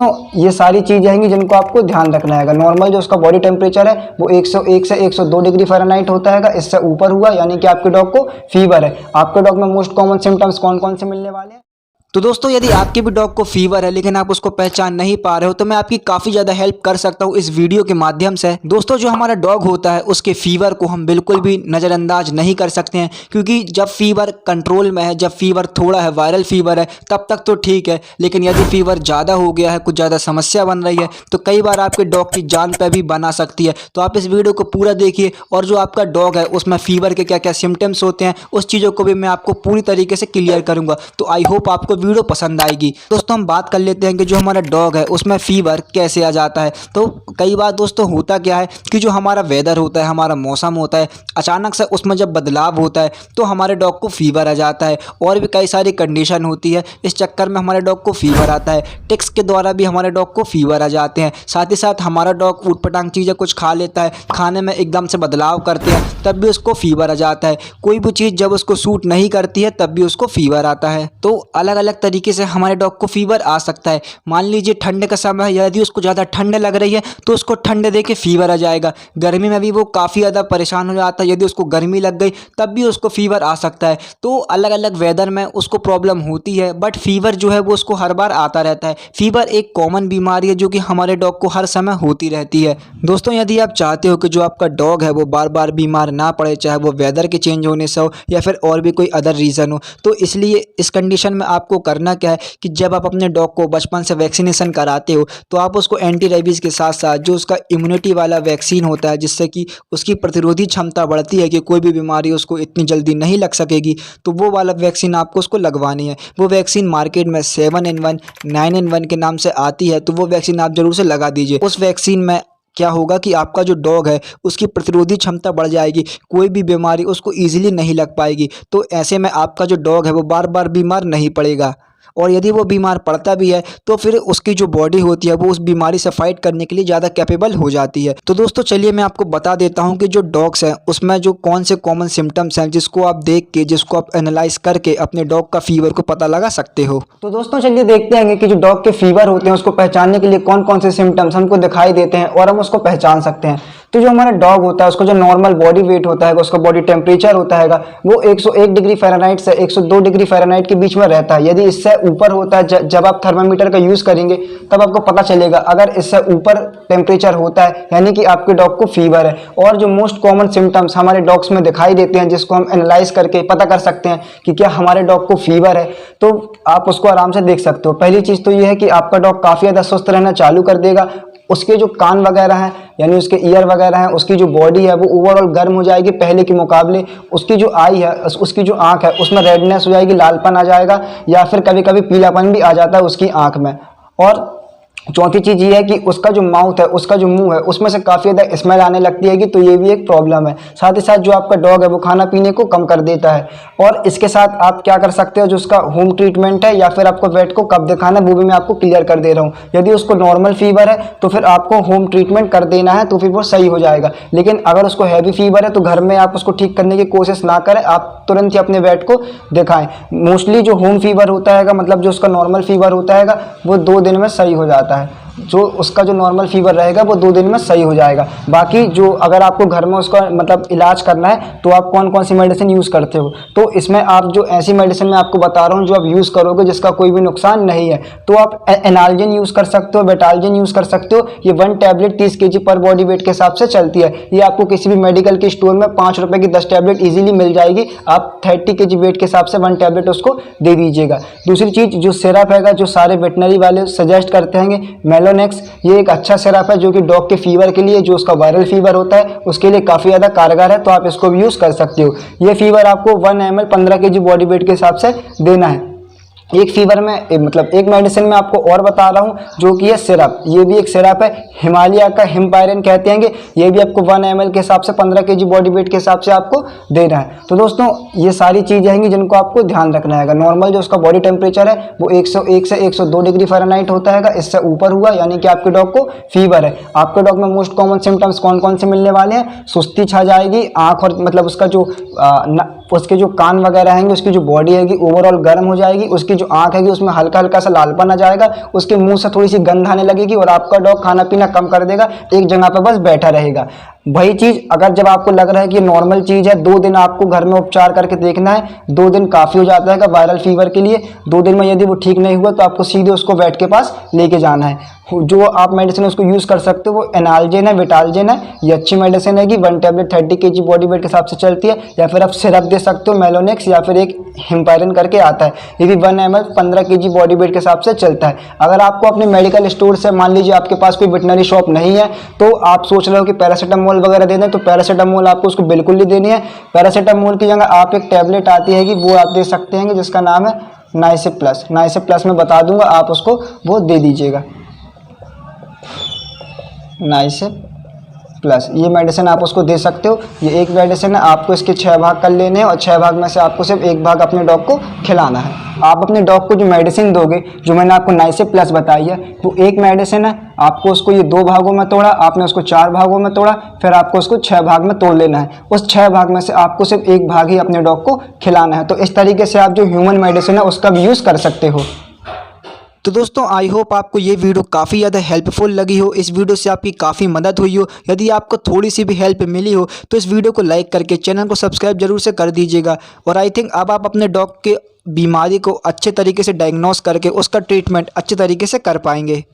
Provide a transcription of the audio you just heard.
तो ये सारी चीज़ें हैं जिनको आपको ध्यान रखना है। नॉर्मल जो उसका बॉडी टेम्परेचर है वो 101 से 102 डिग्री फ़ारेनहाइट होता है। इससे ऊपर हुआ यानी कि आपके डॉग को फीवर है। आपके डॉग में मोस्ट कॉमन सिम्टम्स कौन कौन से मिलने वाले हैं? तो दोस्तों यदि आपके भी डॉग को फीवर है लेकिन आप उसको पहचान नहीं पा रहे हो तो मैं आपकी काफ़ी ज़्यादा हेल्प कर सकता हूँ इस वीडियो के माध्यम से। दोस्तों जो हमारा डॉग होता है उसके फीवर को हम बिल्कुल भी नज़रअंदाज नहीं कर सकते हैं, क्योंकि जब फीवर कंट्रोल में है, जब फीवर थोड़ा है, वायरल फीवर है, तब तक तो ठीक है। लेकिन यदि फीवर ज़्यादा हो गया है, कुछ ज़्यादा समस्या बन रही है, तो कई बार आपके डॉग की जान पे भी बना सकती है। तो आप इस वीडियो को पूरा देखिए और जो आपका डॉग है उसमें फीवर के क्या क्या सिम्टम्स होते हैं उस चीज़ों को भी मैं आपको पूरी तरीके से क्लियर करूँगा। तो आई होप आपको वीडियो पसंद आएगी। दोस्तों हम बात कर लेते हैं कि जो हमारा डॉग है उसमें फीवर कैसे आ जाता है। तो कई बार दोस्तों होता क्या है कि जो हमारा वेदर होता है, हमारा मौसम होता है, अचानक से उसमें जब बदलाव होता है तो हमारे डॉग को फीवर आ जाता है। और भी कई सारी कंडीशन होती है, इस चक्कर में हमारे डॉग को फीवर आता है। टिक्स के द्वारा भी हमारे डॉग को फीवर आ जाते हैं। साथ ही साथ हमारा डॉग ऊटपटांग चीज़ें कुछ खा लेता है, खाने में एकदम से बदलाव करते हैं, तब भी उसको फीवर आ जाता है। कोई भी चीज़ जब उसको सूट नहीं करती है तब भी उसको फीवर आता है। तो अलग अलग तरीके से हमारे डॉग को फीवर आ सकता है। मान लीजिए ठंड का समय है, यदि उसको ज़्यादा ठंड लग रही है तो उसको ठंड दे के फीवर आ जाएगा। गर्मी में भी वो काफ़ी ज़्यादा परेशान हो जाता है, यदि उसको गर्मी लग गई तब भी उसको फीवर आ सकता है। तो अलग अलग वेदर में उसको प्रॉब्लम होती है, बट फीवर जो है वो उसको हर बार आता रहता है। फीवर एक कॉमन बीमारी है जो कि हमारे डॉग को हर समय होती रहती है। दोस्तों यदि आप चाहते हो कि जो आपका डॉग है वो बार बार बीमार ना पड़े, चाहे वो वेदर के चेंज होने से हो या फिर और भी कोई अदर रीज़न हो, तो इसलिए इस कंडीशन में आपको करना क्या है कि जब आप अपने डॉग को बचपन से वैक्सीनेशन कराते हो तो आप उसको एंटी रेबीज़ के साथ साथ जो उसका इम्यूनिटी वाला वैक्सीन होता है, जिससे कि उसकी प्रतिरोधी क्षमता बढ़ती है कि कोई भी बीमारी उसको इतनी जल्दी नहीं लग सकेगी, तो वो वाला वैक्सीन आपको उसको लगवानी है। वो वैक्सीन मार्केट में 7-in-1, 9-in-1 के नाम से आती है, तो वो वैक्सीन आप ज़रूर से लगा दीजिए। उस वैक्सीन में क्या होगा कि आपका जो डॉग है उसकी प्रतिरोधी क्षमता बढ़ जाएगी, कोई भी बीमारी उसको ईजिली नहीं लग पाएगी। तो ऐसे में आपका जो डॉग है वो बार बार बीमार नहीं पड़ेगा। और यदि वो बीमार पड़ता भी है तो फिर उसकी जो बॉडी होती है वो उस बीमारी से फाइट करने के लिए ज़्यादा कैपेबल हो जाती है। तो दोस्तों चलिए मैं आपको बता देता हूँ कि जो डॉग्स हैं उसमें जो कौन से कॉमन सिम्टम्स हैं जिसको आप देख के, जिसको आप एनालाइज करके अपने डॉग का फीवर को पता लगा सकते हो। तो दोस्तों चलिए देखते हैं कि जो डॉग के फीवर होते हैं उसको पहचानने के लिए कौन कौन से सिम्टम्स हमको दिखाई देते हैं और हम उसको पहचान सकते हैं। तो जो हमारा डॉग होता है उसको जो नॉर्मल बॉडी वेट होता है, उसका बॉडी टेम्परेचर होता है वो 101 डिग्री फ़ारेनहाइट से 102 डिग्री फ़ारेनहाइट के बीच में रहता है। यदि इससे ऊपर होता है, जब आप थर्मामीटर का यूज़ करेंगे तब आपको पता चलेगा। अगर इससे ऊपर टेम्परेचर होता है यानी कि आपके डॉग को फीवर है। और जो मोस्ट कॉमन सिम्टम्स हमारे डॉग्स में दिखाई देते हैं जिसको हम एनालाइज करके पता कर सकते हैं कि क्या हमारे डॉग को फीवर है, तो आप उसको आराम से देख सकते हो। पहली चीज़ तो ये है कि आपका डॉग काफ़ी ज़्यादा सुस्त रहना चालू कर देगा। उसके जो कान वगैरह हैं यानी उसके ईयर वगैरह हैं, उसकी जो बॉडी है वो ओवरऑल गर्म हो जाएगी पहले के मुकाबले। उसकी जो आई है, उसकी जो आंख है उसमें रेडनेस हो जाएगी, लालपन आ जाएगा या फिर कभी कभी पीलापन भी आ जाता है उसकी आंख में। और चौथी चीज़ ये है कि उसका जो माउथ है, उसका जो मुंह है, उसमें से काफ़ी ज़्यादा स्मेल आने लगती है कि तो ये भी एक प्रॉब्लम है। साथ ही साथ जो आपका डॉग है वो खाना पीने को कम कर देता है। और इसके साथ आप क्या कर सकते हो, जो उसका होम ट्रीटमेंट है या फिर आपको वेट को कब दिखाना है वो भी मैं आपको क्लियर कर दे रहा हूँ। यदि उसको नॉर्मल फीवर है तो फिर आपको होम ट्रीटमेंट कर देना है, तो फिर वो सही हो जाएगा। लेकिन अगर उसको हैवी फीवर है तो घर में आप उसको ठीक करने की कोशिश ना करें, आप तुरंत ही अपने वेट को दिखाएं। मोस्टली जो होम फीवर होता है, मतलब जो उसका नॉर्मल फीवर होता है वो 2 दिन में सही हो जाता है। जो उसका जो नॉर्मल फीवर रहेगा वो 2 दिन में सही हो जाएगा। बाकी जो अगर आपको घर में उसका मतलब इलाज करना है तो आप कौन कौन सी मेडिसिन यूज़ करते हो, तो इसमें आप जो ऐसी मेडिसिन मैं आपको बता रहा हूँ जो आप यूज़ करोगे जिसका कोई भी नुकसान नहीं है, तो आप एनाल्जिन यूज़ कर सकते हो, बेटाल्जिन यूज़ कर सकते हो। ये 1 टैबलेट 30 kg पर बॉडी वेट के हिसाब से चलती है। ये आपको किसी भी मेडिकल के स्टोर में 5 रुपये की 10 टैबलेट ईजिली मिल जाएगी। आप 30 kg वेट के हिसाब से 1 टैबलेट उसको दे दीजिएगा। दूसरी चीज़ जो सिरप है, जो सारे वेटनरी वाले सजेस्ट करते हैं, मेलोनेक्स, ये एक अच्छा सिरप है जो कि डॉग के फीवर के लिए, जो उसका वायरल फीवर होता है उसके लिए काफ़ी ज़्यादा कारगर है। तो आप इसको भी यूज़ कर सकते हो। ये फीवर आपको 1 ml 15 kg बॉडी वेट के हिसाब से देना है। एक फीवर में मतलब एक मेडिसिन में आपको और बता रहा हूँ जो कि है सिरप। ये भी एक सिरप है, हिमालय का हिमपायरन कहते हैं। ये भी आपको 1 ml के हिसाब से 15 kg बॉडी वेट के हिसाब से आपको देना है। तो दोस्तों ये सारी चीज़ें हैं जिनको आपको ध्यान रखना है। नॉर्मल जो उसका बॉडी टेम्परेचर है वो 101 से 102 डिग्री फ़ारेनहाइट होता है। इससे ऊपर हुआ यानी कि आपके डॉग को फीवर है। आपके डॉग में मोस्ट कॉमन सिम्टम्स कौन कौन से मिलने वाले हैं, सुस्ती छा जाएगी, आँख और मतलब उसका जो उसके जो कान वगैरह हैं, उसकी जो बॉडी है ओवरऑल गर्म हो जाएगी, उसकी जो आँख है उसमें हल्का हल्का सा लालपन आ जाएगा, उसके मुंह से थोड़ी सी गंध आने लगेगी और आपका डॉग खाना पीना कम कर देगा, एक जगह पर बस बैठा रहेगा। वही चीज़ अगर जब आपको लग रहा है कि ये नॉर्मल चीज़ है, 2 दिन आपको घर में उपचार करके देखना है। 2 दिन काफ़ी हो जाता है वायरल फीवर के लिए। 2 दिन में यदि वो ठीक नहीं हुआ तो आपको सीधे उसको वेट के पास लेके जाना है। जो आप मेडिसिन उसको यूज़ कर सकते हो वो एनाल्जेन है, विटाल्जेन है। ये अच्छी मेडिसिन है कि 1 टैबलेट 30 kg बॉडी वेट के हिसाब से चलती है। या फिर आप सिरप दे सकते हो मेलोनेक्स, या फिर एक हिम्पायरन करके आता है, ये भी 1 ml 15 kg बॉडी वेट के हिसाब से चलता है। अगर आपको अपने मेडिकल स्टोर से, मान लीजिए आपके पास कोई वेटनरी शॉप नहीं है, तो आप सोच रहे हो कि पैरासीटामोल वगैरह दे दें, तो पैरासीटामोल आपको उसको बिल्कुल नहीं देनी है। पैरासीटामोल की जगह आप एक टैबलेट आती है कि वो आप दे सकते हैं, कि जिसका नाम है नाइसिप प्लस। नाइसिप प्लस में बता दूंगा, आप उसको वो दे दीजिएगा, नाइसिप प्लस। ये मेडिसिन आप उसको दे सकते हो। ये एक मेडिसिन है, आपको इसके 6 भाग कर लेने हैं और 6 भाग में से आपको सिर्फ 1 भाग अपने डॉग को खिलाना है। आप अपने डॉग को जो मेडिसिन दोगे, जो मैंने आपको नाइसिप प्लस बताई है, वो एक मेडिसिन है। आपको उसको ये 2 भागों में तोड़ा, आपने उसको 4 भागों में तोड़ा, फिर आपको उसको 6 भाग में तोड़ लेना है। उस 6 भाग में से आपको सिर्फ 1 भाग ही अपने डॉग को खिलाना है। तो इस तरीके से आप जो ह्यूमन मेडिसिन है उसका भी यूज़ कर सकते हो। तो दोस्तों आई होप आपको ये वीडियो काफ़ी ज़्यादा हेल्पफुल लगी हो, इस वीडियो से आपकी काफ़ी मदद हुई हो। यदि आपको थोड़ी सी भी हेल्प मिली हो तो इस वीडियो को लाइक करके चैनल को सब्सक्राइब जरूर से कर दीजिएगा। और आई थिंक अब आप अपने डॉग के बीमारी को अच्छे तरीके से डायग्नोस करके उसका ट्रीटमेंट अच्छे तरीके से कर पाएंगे।